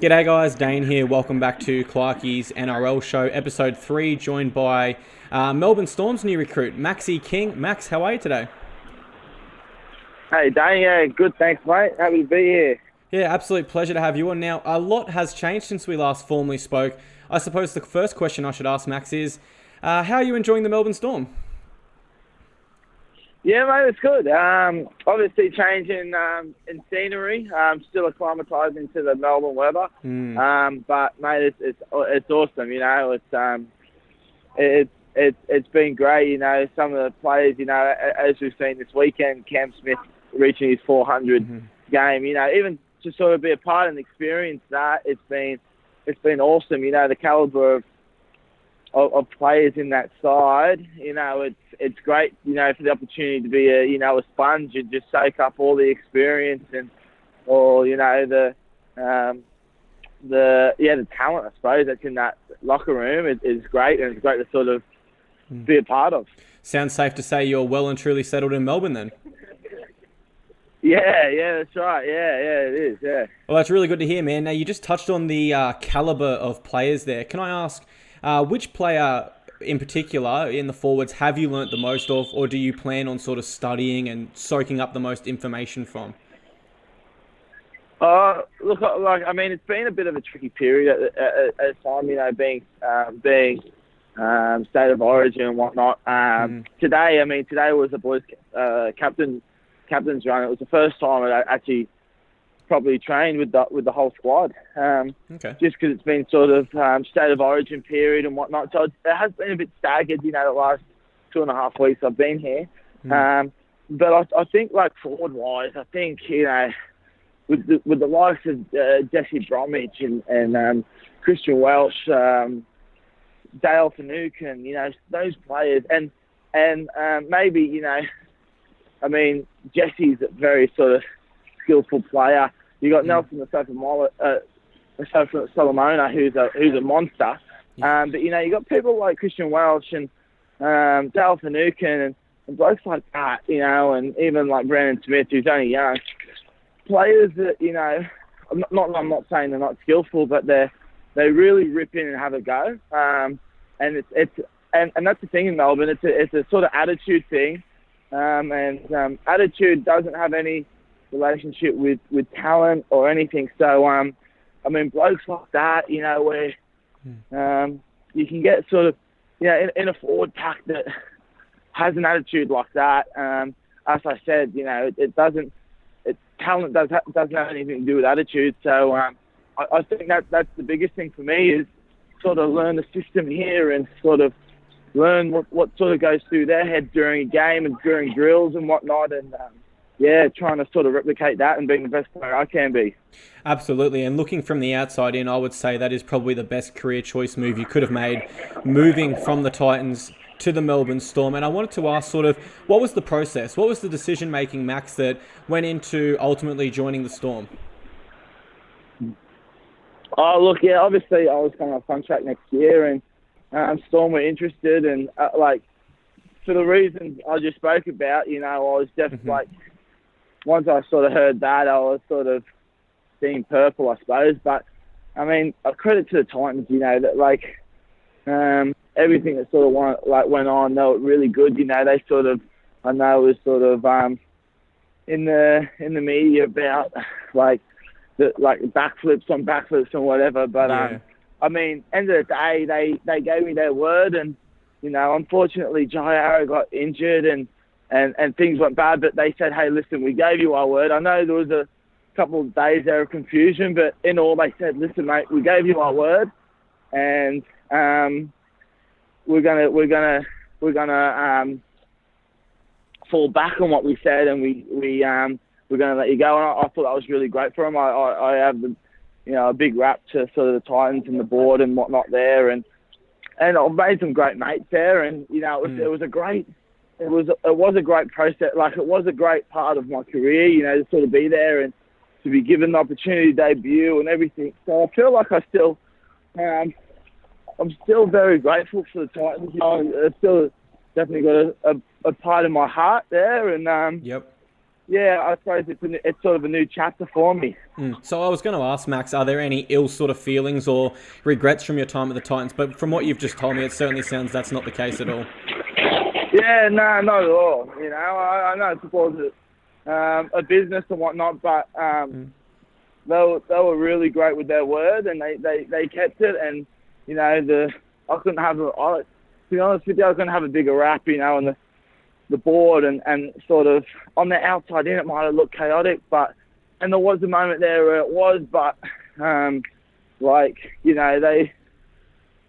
G'day guys, Dane here. Welcome back to Clarkey's NRL show, episode 3, joined by Melbourne Storm's new recruit, Maxie King. Max, how are you today? Hey, Dane, yeah, good, thanks, mate. Happy to be here. Yeah, absolute pleasure to have you on. Now, a lot has changed since we last formally spoke. I suppose the first question I should ask, Max, is how are you enjoying the Melbourne Storm? Yeah, mate, it's good. Obviously, changing in scenery. Still acclimatising to the Melbourne weather. But mate, it's awesome. You know, it's been great. You know, some of the players. You know, as we've seen this weekend, Cam Smith reaching his 400 game. You know, even to sort of be a part and experience that, it's been awesome. You know, the calibre of players in that side, you know, it's great, you know, for the opportunity to be a sponge and just soak up all the experience or the talent, I suppose, that's in that locker room is great, and it's great to sort of be a part of. Sounds safe to say you're well and truly settled in Melbourne then. Yeah, that's right. Yeah, it is, yeah. Well, that's really good to hear, man. Now, you just touched on the calibre of players there. Can I ask, which player in particular in the forwards have you learnt the most of, or do you plan on sort of studying and soaking up the most information from? Look, I mean, it's been a bit of a tricky period at time, you know, being state of origin and whatnot. Today was the boys' captain's run. It was the first time I actually probably trained with the whole squad. Okay. Just because it's been sort of state of origin period and whatnot. So it has been a bit staggered, you know, the last 2.5 weeks I've been here. But I think, like, forward-wise, I think, you know, with the likes of Jesse Bromwich and Christian Welch, Dale Finucane, you know, those players, and maybe, you know, I mean, Jesse's a very sort of skillful player. You got Nelson the Solomona, who's a monster. But you know, you got people like Christian Welch and Dale Finucane and blokes like that, you know, and even like Brandon Smith, who's only young. Players that, you know, I'm not saying they're not skillful, but they really rip in and have a go. And that's the thing in Melbourne. It's a sort of attitude thing. Attitude doesn't have any relationship with talent or anything. So, I mean, blokes like that, you know, where you can get sort of, you know, in a forward pack that has an attitude like that. As I said, you know, talent doesn't have anything to do with attitude. So, I think that's the biggest thing for me is sort of learn the system here and sort of learn what sort of goes through their head during a game and during drills and whatnot, and trying to sort of replicate that and being the best player I can be. Absolutely, and looking from the outside in, I would say that is probably the best career choice move you could have made, moving from the Titans to the Melbourne Storm. And I wanted to ask sort of, what was the process? What was the decision-making, Max, that went into ultimately joining the Storm? Oh, look, yeah, obviously I was coming off contract next year, and Storm were interested, and like for the reasons I just spoke about, you know, I was just like, once I sort of heard that, I was sort of seeing purple, I suppose. But I mean, a credit to the Titans, you know, that like everything that sort of went on, they were really good. You know, they sort of, I know it was sort of in the media about like backflips and whatever, but I mean, end of the day, they gave me their word, and you know, unfortunately, Jai Arrow got injured and things went bad, but they said, hey, listen, we gave you our word. I know there was a couple of days there of confusion, but in all, they said, listen, mate, we gave you our word, and we're gonna fall back on what we said, and we're gonna let you go. And I thought that was really great for him. I have a big rap to sort of the Titans and the board and whatnot there, and I've made some great mates there, and you know, it was a great process. Like, it was a great part of my career, you know, to sort of be there and to be given the opportunity to debut and everything. So I feel like I'm still very grateful for the Titans. You know, it's still definitely got a part of my heart there, and Yep. yeah, I suppose it's sort of a new chapter for me. So I was going to ask, Max, are there any ill sort of feelings or regrets from your time at the Titans? But from what you've just told me, it certainly sounds that's not the case at all. Yeah, no, not at all. You know, I know football's a business and whatnot, but they were really great with their word, and they kept it. And you know, I couldn't have to be honest with you, I couldn't have a bigger rap, you know, on the board, and sort of on the outside in, it might have looked chaotic, and there was a moment there where it was, but like, you know,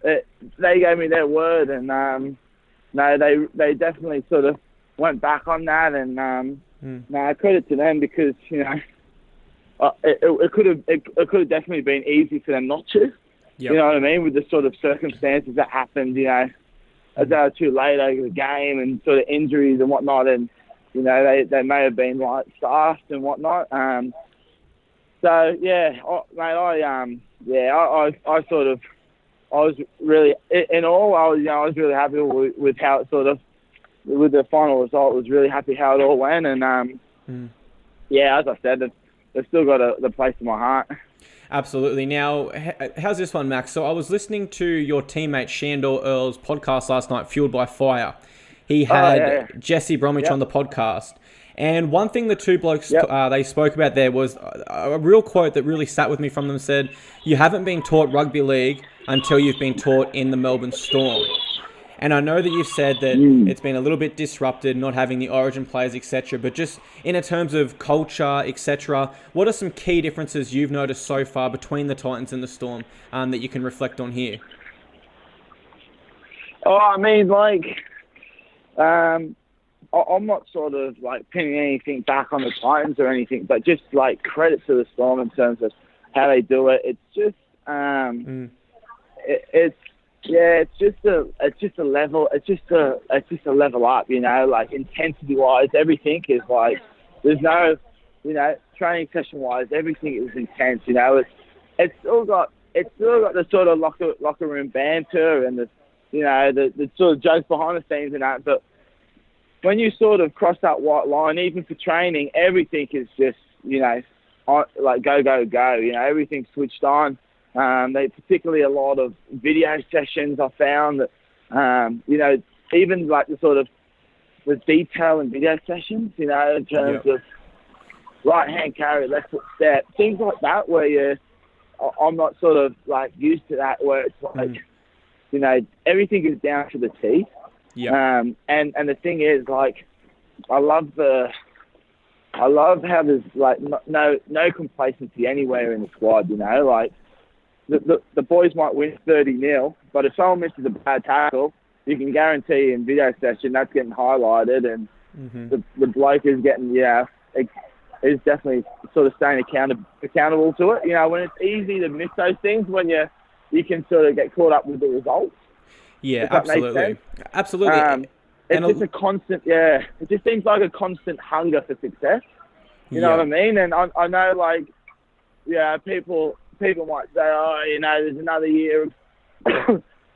they gave me their word, and no, they definitely sort of went back on that, and no, credit to them, because you know, it could have definitely been easy for them not to. Yep. You know what I mean, with the sort of circumstances that happened, you know, a day or two later, the game and sort of injuries and whatnot, and you know, they may have been like staffed and whatnot. So yeah, mate, I sort of, I was really, in all, I was really happy with how it sort of, with the final result. I was really happy how it all went, and yeah, as I said, they've still got the place in my heart. Absolutely. Now, how's this one, Max? So I was listening to your teammate Shandor Earl's podcast last night, Fueled by Fire. He had Jesse Bromwich on the podcast. And one thing the two blokes they spoke about there was a real quote that really sat with me from them. Said, "You haven't been taught rugby league until you've been taught in the Melbourne Storm." And I know that you've said that it's been a little bit disrupted, not having the origin players, etc. But just in terms of culture, etc., what are some key differences you've noticed so far between the Titans and the Storm that you can reflect on here? Oh, I mean, like, I'm not sort of like pinning anything back on the Titans or anything, but just like credit to the Storm in terms of how they do it. It's just, it's just a level up, you know, like intensity wise, everything is like, there's no, you know, training session wise, everything is intense, you know, it's still got the sort of locker room banter and the, you know, the sort of jokes behind the scenes and that, but when you sort of cross that white line, even for training, everything is just, you know, like go, you know, everything's switched on. They particularly a lot of video sessions. I found that, you know, even like the sort of the detail in video sessions, you know, in terms of right hand carry, left foot step, things like that, where I'm not sort of like used to that, where it's like, you know, everything is down to the T. Yeah. And the thing is, like, I love how there's like no complacency anywhere in the squad. You know, like the boys might win 30-0, but if someone misses a bad tackle, you can guarantee in video session that's getting highlighted, and the bloke is getting, is definitely sort of staying accountable to it. You know, when it's easy to miss those things, when you can sort of get caught up with the results. Yeah, absolutely. Absolutely. It's just a constant, it just seems like a constant hunger for success. You know what I mean? And I know, like, people might say, oh, you know, there's another year of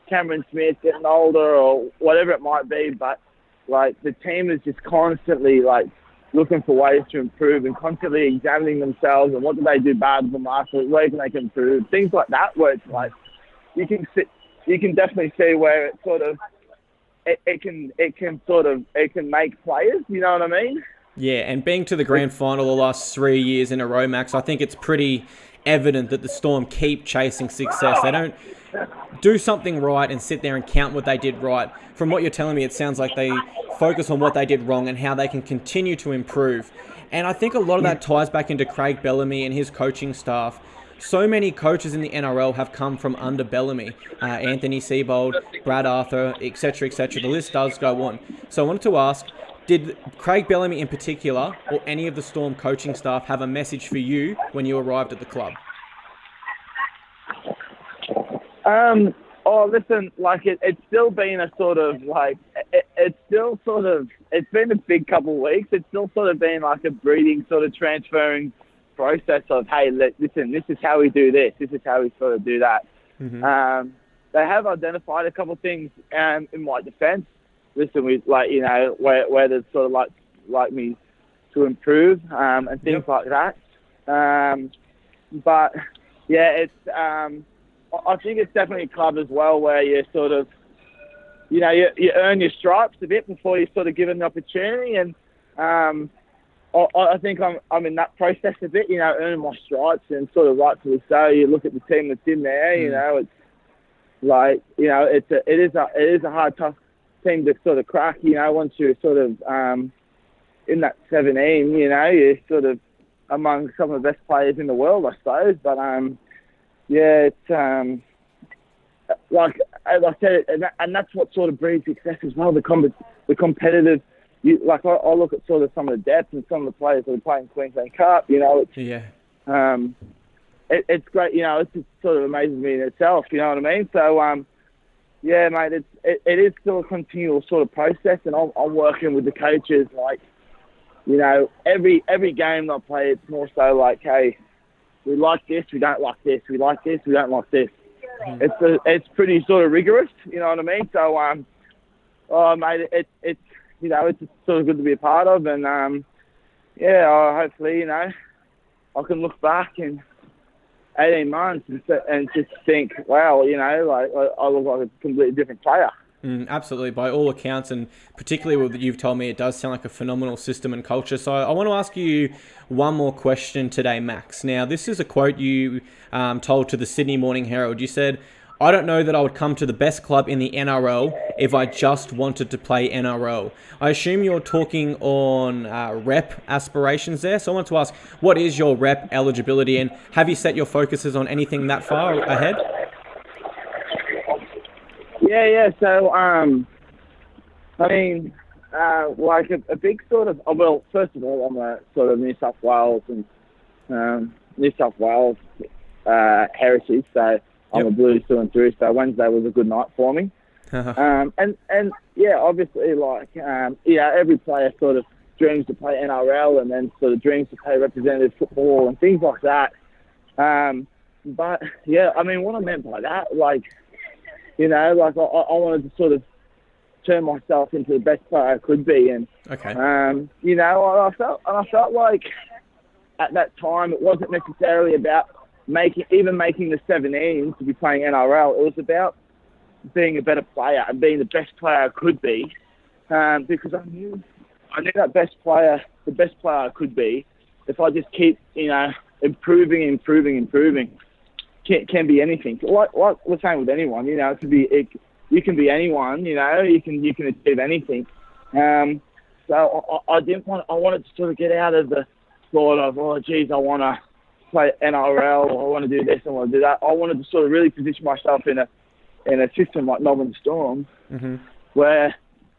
Cameron Smith getting older or whatever it might be, but, like, the team is just constantly, like, looking for ways to improve and constantly examining themselves and what did they do bad from last week, where can they improve, things like that, where it's like, you can definitely see where it sort of, it can make players, you know what I mean? Yeah, and being to the grand final the last 3 years in a row, Max, I think it's pretty evident that the Storm keep chasing success. They don't do something right and sit there and count what they did right. From what you're telling me, it sounds like they focus on what they did wrong and how they can continue to improve. And I think a lot of that ties back into Craig Bellamy and his coaching staff. So many coaches in the NRL have come from under Bellamy. Anthony Seibold, Brad Arthur, etc., etc. The list does go on. So I wanted to ask, did Craig Bellamy in particular, or any of the Storm coaching staff, have a message for you when you arrived at the club? Oh, listen, like, it's still been a sort of, like, it's still sort of, it's been a big couple of weeks. It's still sort of been like a breeding, sort of transferring process of, hey, listen, this is how we do this. This is how we sort of do that. They have identified a couple of things in my defence. Listen, we, like, you know, where there's sort of like me improve and things like that. But yeah, it's I think it's definitely a club as well where you sort of, you know, you earn your stripes a bit before you sort of give it an opportunity, and I think I'm in that process a bit, you know, earning my stripes, and sort of rightfully so. You look at the team that's in there, you know, it's like, you know, it is a hard, tough team to sort of crack, you know, once you're sort of in that 17, you know, you're sort of among some of the best players in the world, I suppose. But yeah, it's like as I said, and that's what sort of breeds success as well. The competitive. Like I look at sort of some of the depth and some of the players that are playing Queensland Cup. You know, it's great. You know, it just sort of amazes me in itself. You know what I mean? So yeah, mate, it is still a continual sort of process, and I'm working with the coaches. Like, you know, every game I play, it's more so like, hey, we like this, we don't like this, we like this, we don't like this. It's pretty sort of rigorous. You know what I mean? So oh mate, it's you know, it's sort of good to be a part of, and yeah, hopefully, you know, I can look back in 18 months and just think, wow, you know, like I look like a completely different player. Absolutely, by all accounts, and particularly what you've told me, it does sound like a phenomenal system and culture. So I want to ask you one more question today, Max. Now, this is a quote you told to the Sydney Morning Herald. You said, "I don't know that I would come to the best club in the NRL if I just wanted to play NRL." I assume you're talking on rep aspirations there. So I want to ask, what is your rep eligibility, and have you set your focuses on anything that far ahead? Yeah. So, I mean, like a big sort of, well, first of all, I'm a sort of New South Wales heritage, so I'm a Blues through and through. So Wednesday was a good night for me. And yeah, obviously, like, yeah, every player sort of dreams to play NRL, and then sort of dreams to play representative football and things like that. But yeah, I mean, what I meant by that, like, you know, like I wanted to sort of turn myself into the best player I could be, and you know, I felt like at that time it wasn't necessarily about making the 17s to be playing NRL. It was about being a better player and being the best player I could be, because I knew that the best player I could be, if I just keep, you know, improving. Can be anything. Like we're saying with anyone, you know, you can be anyone, you know, you can achieve anything. So I wanted to sort of get out of the thought of, oh geez, I want to play NRL, or I want to do this, I want to do that. I wanted to sort of really position myself in a system like Melbourne Storm, where,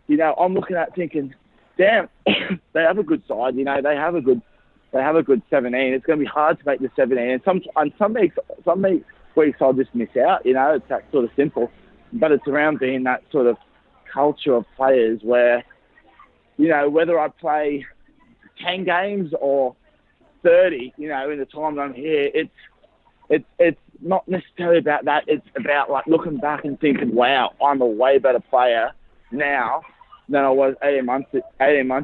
you know, I'm looking at thinking, damn, they have a good side, you know, they have a good 17. It's going to be hard to make the 17. And some weeks I'll just miss out, you know, it's that sort of simple. But it's around being that sort of culture of players where, you know, whether I play 10 games or 30, you know, in the time that I'm here, it's not necessarily about that. It's about, like, looking back and thinking, wow, I'm a way better player now than I was 18 months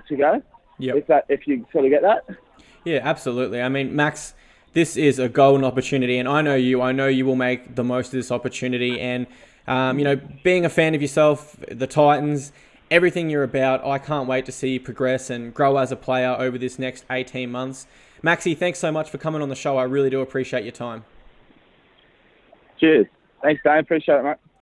ago. Yep. If you sort of get that. Yeah, absolutely. I mean, Max, this is a golden opportunity, and I know you will make the most of this opportunity. And, you know, being a fan of yourself, the Titans, everything you're about, I can't wait to see you progress and grow as a player over this next 18 months. Maxie, thanks so much for coming on the show. I really do appreciate your time. Cheers. Thanks, Dane. Appreciate it, mate.